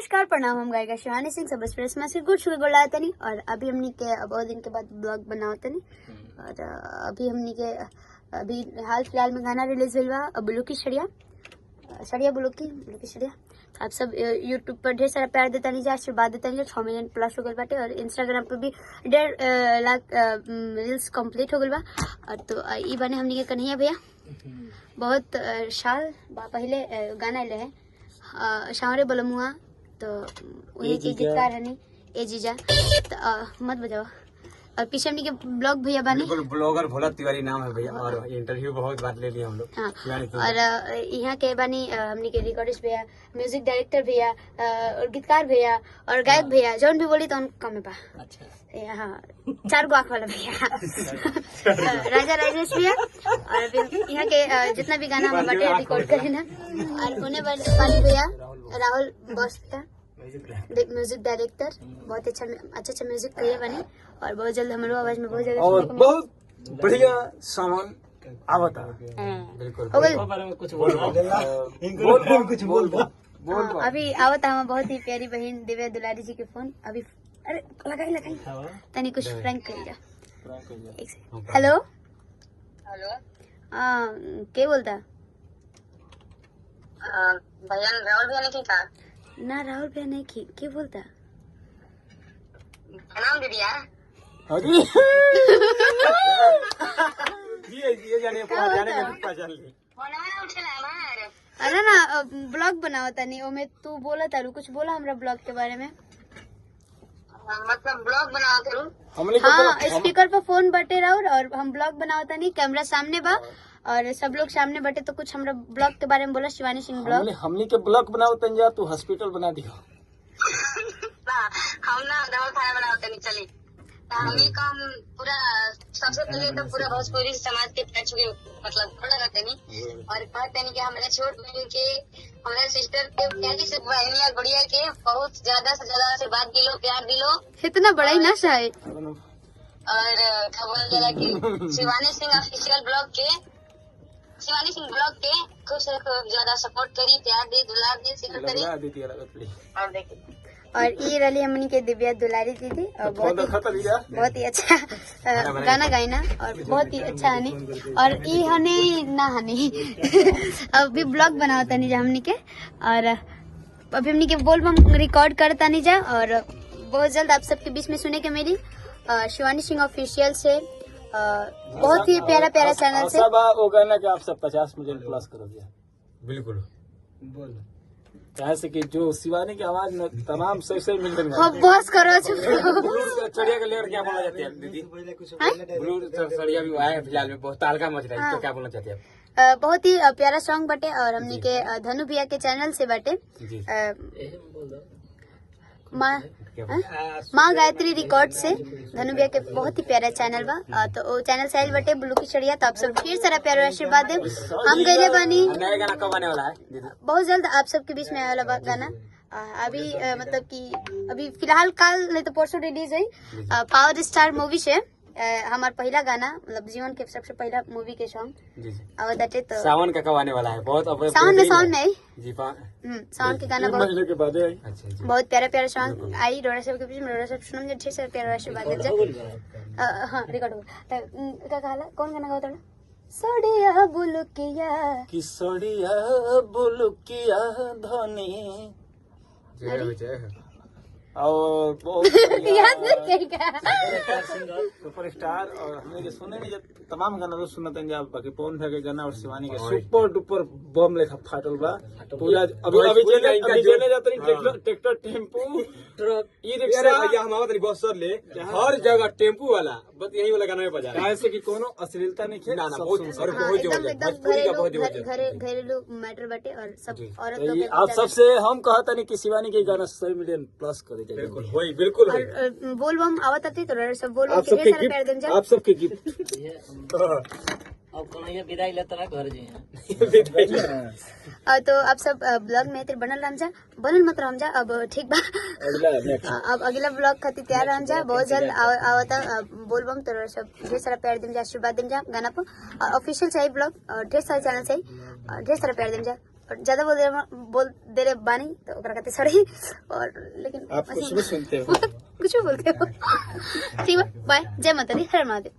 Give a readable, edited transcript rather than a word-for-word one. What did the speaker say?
नमस्कार प्रणाम, हम गायिका शिवानी सिंह सब एक्सप्रेस में से गुड शुरू गोला तनी। और अभी हमनी के बहुत दिन के बाद ब्लॉग बनाओ तनी। और अभी हमनी के अभी हाल फिलहाल में गाना रिलीज हुआ बा बुलू की सड़िया बुलू की सड़िया। आप सब यूट्यूब पर ढेर सारा प्यार देता नहीं, आशीर्वाद देता नहीं। 6 मिलियन प्लस हो गए बाटे और इंस्टाग्राम पर भी 1.5 लाख रील्स कंप्लीट हो गए बा। और तो ई बने हमनी के कन्हैया भैया बहुत साल पहले गाना ले है शावरे बलमुआ, तो उन्हीं के गीतकार है नहीं ए जीजा। तो मत बजाओ। और पीछे हमनी के ब्लॉग भैया बने, ब्लॉगर भोला तिवारी नाम है भैया, और इंटरव्यू बहुत बार ले लिया हम लोग। हाँ, और यहाँ के बनी हमनी के रिकॉर्डिस्ट भैया, म्यूजिक डायरेक्टर भैया और गीतकार भैया और गायक भैया, जौन भी बोली तो कम है पा। हाँ, 4 गो आँख वाला भैया राजा राजेश भैया। और अभी यहाँ के जितना भी गाना हम बाटे रिकॉर्ड करे ना, और होने वाले भैया राहुल बस्ता म्यूजिक डायरेक्टर, बहुत अच्छा म्यूजिक करे बने। और बहुत जल्द हमारे आवाज में बहुत जगह और बहुत बढ़िया सामान आवता। बिल्कुल बोल अभी आवता हम बहुत ही प्यारी बहन दिव्या दुलारी जी के फोन। अभी अरे लगाई तनी कुछ फ्रैंक करिए। हेलो हाँ, के बोलता? भैया राहुल भैया ने की कहा ना, राहुल भैया नहीं की, के बोलता? नाम दे दिया। ये जाने पहचान ली। अरे ना ब्लॉग बनाओ तनी, ओमे तू बोला तारू कुछ बोला हमरा ब्लॉग के बारे में। मतलब ब्लॉग बनाओ करूँ? हाँ, स्पीकर पर फोन बटे रहो और हम ब्लॉग बनाओ तनी, कैमरा सामने बा और सब लोग सामने बटे, तो कुछ हमरा ब्लॉग के बारे में बोला। शिवानी सिंह ब्लॉग हमने के ब्लॉग बनाओ तन जा, तू हॉस्पिटल बना दियो। हम ना दवा खाना बनाओ तनी चली। हमनी का हम पूरा सबसे पहले तो पूरा भोजपुरी समाज के पैर छुके मतलब थोड़ा रहते नहीं, और कहते नहीं कि हमारे छोट बहन के हमारे सिस्टर के प्यारी से बहनिया गुड़िया के बहुत ज्यादा से ज्यादा आशीर्वाद दिलो, प्यार दिलो। इतना बड़ा ही नशा है। और क्या बोला जा रहा कि शिवानी सिंह ऑफिशियल ब्लॉग के खूब से खूब ज्यादा सपोर्ट करी, प्यार दी, दुलार दी, शेयर करी। और देखिए, और ये रही हमनी के दिव्या दुलारी दीदी, और बहुत ही अच्छा गाना गाइना और बहुत ही अच्छा हनी। और ई हने ना हनी अभी ब्लॉग बनाओ तनी जा हमनी के, और अभी हमनी के बोल हम रिकॉर्ड कर तनी जा। और बहुत जल्द आप सबके बीच में सुने के मेरी शिवानी सिंह ऑफिशियल से बहुत ही प्यारा चैनल से वो गाना कि आप सब 50 मिलियन प्लस करोगे। बिल्कुल बोल, ऐसे कि जो शिवानी की आवाज में तमाम 100 मिलियन बस करो। चढ़िया का लेकर क्या बोलना चाहती है दीदी? ब्लू चढ़िया भी आया फिलहाल में, बहुत तालका मच रहा है, तो क्या बोलना चाहती है? बहुत ही प्यारा सॉन्ग बटे और हमनी के धनु भैया के चैनल से बटे माँ गायत्री रिकॉर्ड से। धनु भैया के बहुत ही प्यारा चैनल बा, तो वो चैनल से बटे बुलू की सड़िया। तो आप सब ढेर सारा प्यार आशीर्वाद दे। हम गए बानी, नया गाना कब आने वाला है दीदी? बहुत जल्द आप सबके बीच में आने वाला गाना। अभी मतलब कि अभी फिलहाल कल नहीं तो परसों रिलीज हुई पावर स्टार मूवी से हमारा पहला गाना, मतलब जीवन के सबसे पहला मूवी के सॉन्ग आवत। तो सावन का कब आने वाला है? बहुत सावन में जी सावन के गाना बहुत प्यारा सॉन्ग आई। रोड़ा सब के बीच में रोड़ा सब सुनम ढेर सारा प्यारा आशीर्वाद दे। हाँ, रिकॉर्ड हो क्या कहला, कौन गाना गाओ तोड़ा? सड़िया बुलुकिया कि सड़िया बुलुकिया धनी और याद नहीं सुपरस्टार। और हमें सुने नहीं, जब तमाम गाना तो सुनते हैं जब बाकी पवन भैया के गाना और शिवानी के सुपर डुपर बम लेखा फाटल बा पूरा। अभी जेने जाते tractor tempo truck e rickshaw भैया हम आवत बस सर ले हर जगह टेम्पू वाला बस यही वाला गाना में बजा रहा है। ऐसे कि कोनो अश्लीलता नहीं है ना, बहुत घरेलू मैटर बटे और सब औरत लोग। आप सबसे हम कहता नहीं कि शिवानी के गाना 100 मिलियन प्लस करे जाए। बिल्कुल बोल बम आवत तो सब बोल आप सबके गिफ्ट अब कन्हैया विदाई लेता ना घर जी। तो आप सब ब्लॉग में तेरे बनल राम जा, बनल मत राम जा। अब ठीक बा, अब अगला ब्लॉग खातिर तैयार राम जा। बहुत जल्द आवता बोलबम, तो सब ढेर सारा प्यार देम जा, आशीर्वाद देम जा गाना पर। ऑफिशियल चाहिए ब्लॉग, ढेर सारे चैनल चाहिए, ढेर सारा प्यार देम जा। और ज्यादा बोल दे रहे बानी तो ओकरा कहते सॉरी। और लेकिन आप कुछ भी सुनते हो कुछ भी बोलते हो। ठीक है, बाय। जय माता दी, हर महादेव।